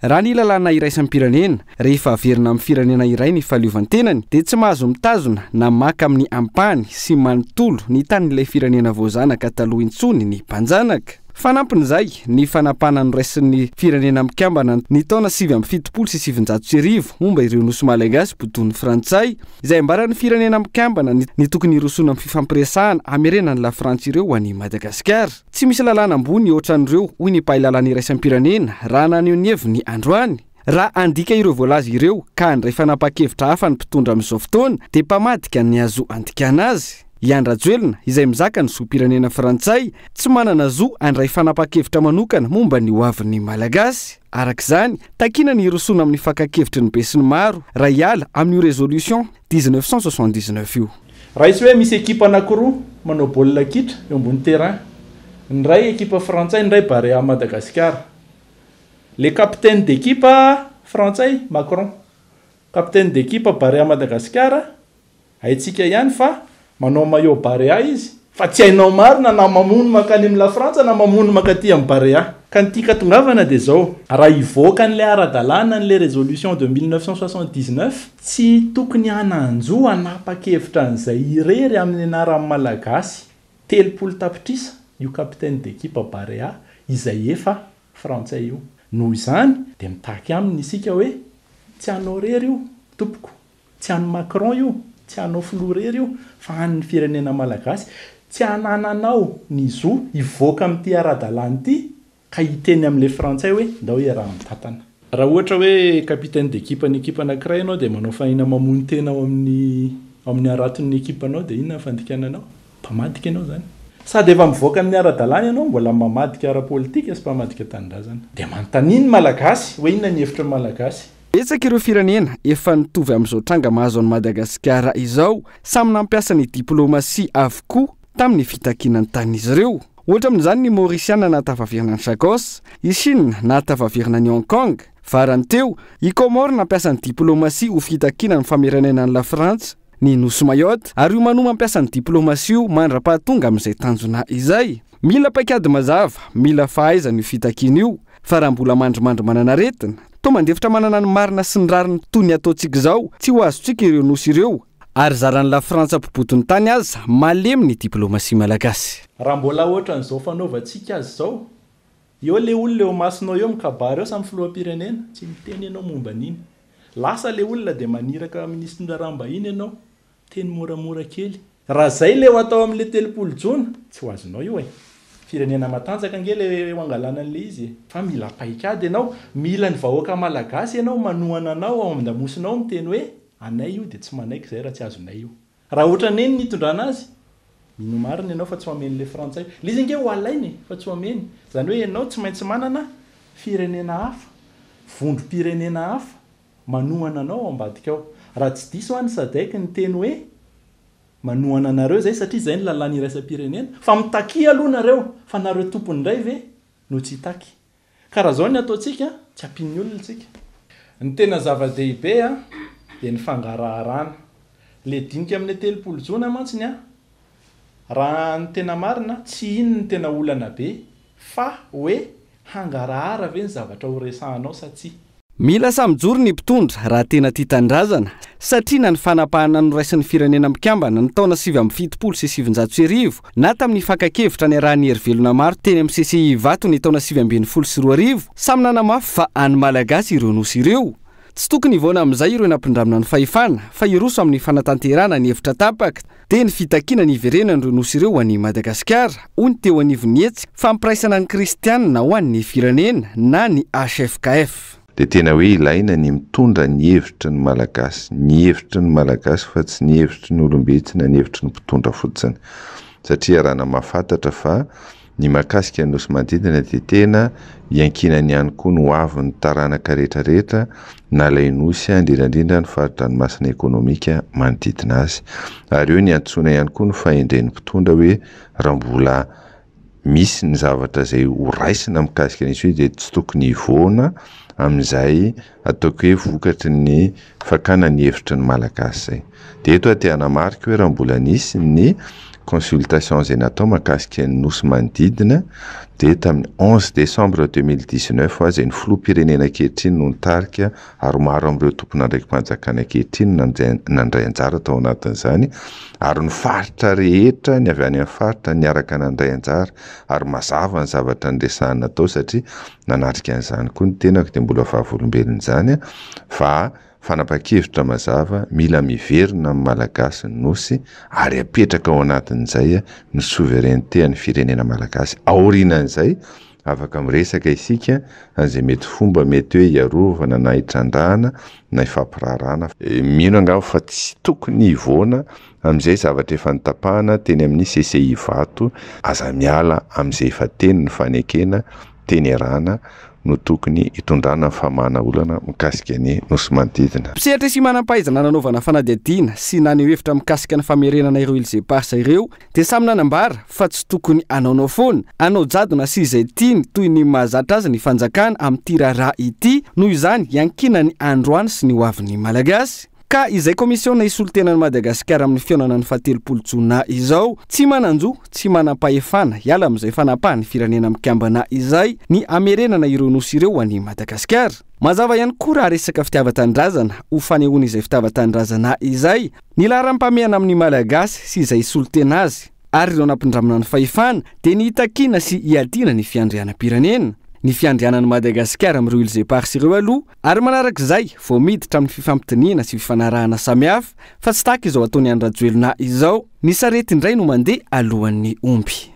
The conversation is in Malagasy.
raha ny lalàna iraisampirenena rehefa averina amin'ny firenena iray ny fahaleovantenany dia tsy mahazo mitazona na maka amin'ny ampahany sy manontolo ny tanin'ilay firenena voazanaka taloha intsony ny mpanjanaka. Fanampin'izay ny fanapana noraisin'ny firenena mikambana ny taona 770 momba ireo nosy malagasy botony frantsay izay ambaran'ny firenena mikambana ny tokony hirosona amin'ny fifampiresahana amerenany la Frantsa ireo ho an'i Madagasikara. Tsy misy lalàna ambony ohatran'ireo hoy ny mpahay lalàna iraisam-pirenena raha naneho ny heviny androany. Raha andika ireo voalaza ireo ka andray fanapa-kevitra hafa ny mpitondra amin'izao fotoana dia mpamadika ny azo andikana azy. Ian Rajoelina izay mizaka ny zoam-pirenena frantsay tsy manana zo andray fanapa-kevitra manokana momba ny hoavin'ny malagasy. Arak'izany takina ny hirosona amin'ny fankakevitry ny be sy ny maro raha hiala amin'io résolution 1979 io. Raha isy hoe misy ekipa anankiroa manao baolina kitra eo ambony terrain, ny ray ekipa frantsay, ny ray Barea Madagasikara. Le capitaine d'équipe frantsay Macron, capitaine d'équipe Barea Madagasikara, haitsika ihany fa manao maillot Barea izy, fa tsy hainao marina na mamono makany amin'ny la Frantsa na mamono makaty amin'ny Barea. Ka ny tika tongavana dia zao, raha ivoaka n'le ara-dalàna n'le résolution de 1979, tsy tokony hananjo hanapa-kevitra an'izay irery amin'ny anaran'ny malagasy 30 tapitrisa io capitaine d'équipe Barea izay efa frantsay io. Noho izany dia mitaky aminy isika hoe tsy hanao rery io tompoko, tsy hanao Macron io, tsy hanao filoha rery io, fa han'ny firenena malagasy, tsy hanananao ny zo ivoaka amin'ity ara-dalàna ity ka hiteny amin'le frantsay hoe ndao iaraha mitantana. Raha ohatra hoe capitaine d'équipe ny ekipa anankiray ianao dia manao fahina mamono tena ao amin'ny araton'ny ekipa anao dia inona fandikananao? Mpamadika ianao zany. Sady efa mivoaka amin'ny ara-dalàna ianao mbola mamadika ara-politika sy mpamadika tanindrazana. Dia manontany malagasy hoe inona ny hevitry ny malagasy? Betsaka ireo firenena efa nitovy amin'izao tranga mahazo an'i Madagasikara izao samy nampiasa ny diplomasia avokoa tamin'ny fitakinany tanin'izy ireo. Ohatra amin'izany ny Mauritiana nahatavavirana ny Chagos, i Chine nahatavavirana ny Hong Kong, farany teo i Comore nampiasa ny diplomasia ho fitakinany famerenana ny la Frantsa, ny nosy Mayotte ary io manoa mampiasa ny diplomasia io mandra-pahatonga amin'izay tanjona izay. Mila paikady mazava, mila fahaizana io fitakina io, fa raha mbola mandrimandry manana aretina toa mandefitra manana ny marina sy ny rariny toy ny ataontsika izao tsy ho azontsika ireo nosy ireo ary zaran'ny la Frantsa mpibotony tany aza malemy ny diplomasia malagasy. Raha mbola ohatra n'izao fanaovantsika azy izao, eo le olona eo masinao eo mikabary eo samy filoham-pirenena tsy miteny ianao momba n'iny. Lasa le olona dia maniraka ministra rambahiny ianao, teny moramora kely. Raha zay le ho atao amin'le 30 jona tsy ho azonao io e. Firenena matanjaka ange le hangalana an'le izy, fa mila paikady ianao, mila ny vahoaka malagasy ianao manohana anao ao am-damosinao miteny hoe anay io dia tsy manaiky zay raha tsy azonay io. Raha ohatra neny nitondrana azy, mino marina ianao fa tsy ho amen'le frantsay. Le izy nge ho alainy fa tsy ho ameny. Zany hoe ianao tsy maintsy manana firenena hafa, vondrom-pirenena hafa manohana anao ambadika ao. Raha tsy diso any Sadek ny teny hoe manohana anareo zay satria zay ny lalàna iraisam-pirenena, fa mitaky aloha nareo fa nareo tompony indray ve no tsy hitaky. Ka raha zao ny ataontsika tsy ampin'ny olona tsika. Ny tena zava-dehibe dia ny fangaraharana. Le dinika amin'ny 30 jona mantsiny raha ny tena marina tsy iny ny tena olana be fa hoe hangarahara ve ny zavatra ho resahanao sa tsy. Mila samijoro ny mpitondra raha tena tia tandrazana satria na ny fanapahana noraisin'ny firenena mikambana ny taona 770 sy 790 na tamin'ny fankakevitra ny arahan'ny hery-velona maro teny amin'ny CCI vato ny taona 720 samy nanamafy fa any malagasy ireo nosy ireo. Tsy tokony hivoana amin'izay ireo nampindramina ny fahefana fa iroso amin'ny fanatanterana ny hevitra tapaka dia ny fitakiana ny iverenana ireo nosy ireo ho an'i Madagasikara hoy ny teo anivon'ny hetsy fampiraisana ny kristianina ho an'ny firenena na ny HFKF. Dia tena hoe ilaina ny mitondra ny hevitry ny malagasy, ny hevitry ny malagasy fa tsy ny hevitry ny olombetsina, ny hevitry ny mpitondra fotsiny. Satria raha mahafantatra fa ny mahakasika ny nosy manodidina dia tena iankinany ihany koa no hoavin'ny taranaka rehetrarehetra na ilay nosy indrindrandrindra ny faritra ny masina ekonomika manodidina azy. Ary eo ny antsoina ihany koa no fahendren'ny mpitondra hoe raha mbola misy ny zavatra izay ho raisina mikasika nisy hoe dia tsy tokony hivoana amin'izay ataoko hoe vokatry ny fakana ny hevitry ny malagasy zay. Dia eto aty hanamarika hoe raha mbola nisy ny consultation zay natao mahakasika ny nosy manodidina dia tamin'ny 11 décembre 2019 ho azy ny filoham-pirenena ankehitriny no nitarika ary maro amin'ireo tompon'andraiki-panjakana ankehitriny nandray anjara tao anatin'izany ary ny faritra rehetra ny avy any amin'ny faritra niaraka nandray anjara ary mazava ny zavatra nyresahana tao satria nanatrika an'izany koa ny tenako dia mbola vahavolombelona izany fa fanapa-kevitra mazava mila miverina amin'ny malagasy ny nosy ary apetraka ao anatin'izay ny souveraineté ny firenena malagasy aorinan'izay afaka miresaka isika an'izay mety fomba mety hoe iarovana na hitrandrahana na ifampirarana mino angamba fa tsy tokony hivoana amin'izay zavatra efa nitapahana teny amin'ny CCI vato aza miala amin'izay efa teny ny fanekena teny arana no tokony hitondrana famahana olana mikasika ny nosy manodidina. Mpisehatra sy manam-pahaizana nanaovana fanadihadiana sy naneho hevitra mikasika ny famerenana ireo ilizem-parsa ireo dia samy nanambara fa tsy tokony anaonao foana anao jadona sy izay tiany toy ny mahazatra azy ny fanjakana amin'ity raharaha ity noho izany iankina ny androany sy ny hoavin'ny malagasy. Ka izay komisiona isoltenan'i Madagasikara amin'ny fiaonana ny 17 Jona izao tsy mananjo tsy manam-pahefana hiala amin'izay fanapahany firenena mikambana izay ny amerenana ireo nosy ireo an'i Madagasikara. Mazava ihany koa raha resaka fitiavan-tanindrazana ho fanehoana izay fitiavan-tanindrazana izay ny laharam-pameana amin'ny malagasy sy izay isoltena azy ary ireo nampindramina ny fahefana dia ny hitakina sy hiadiana ny fiandrianam-pirenena. Ny fiandrianan'i Madagasikara amin'ireo ilizem-parsa ireo aloha ary manarak'izay vao miditra amin'ny fifampitoniana sy fifanarahana samihafa fa tsy tahaka izao ataon'ny Andry Rajoelina izao ny sarety indray no mandeha alohan'ny omby.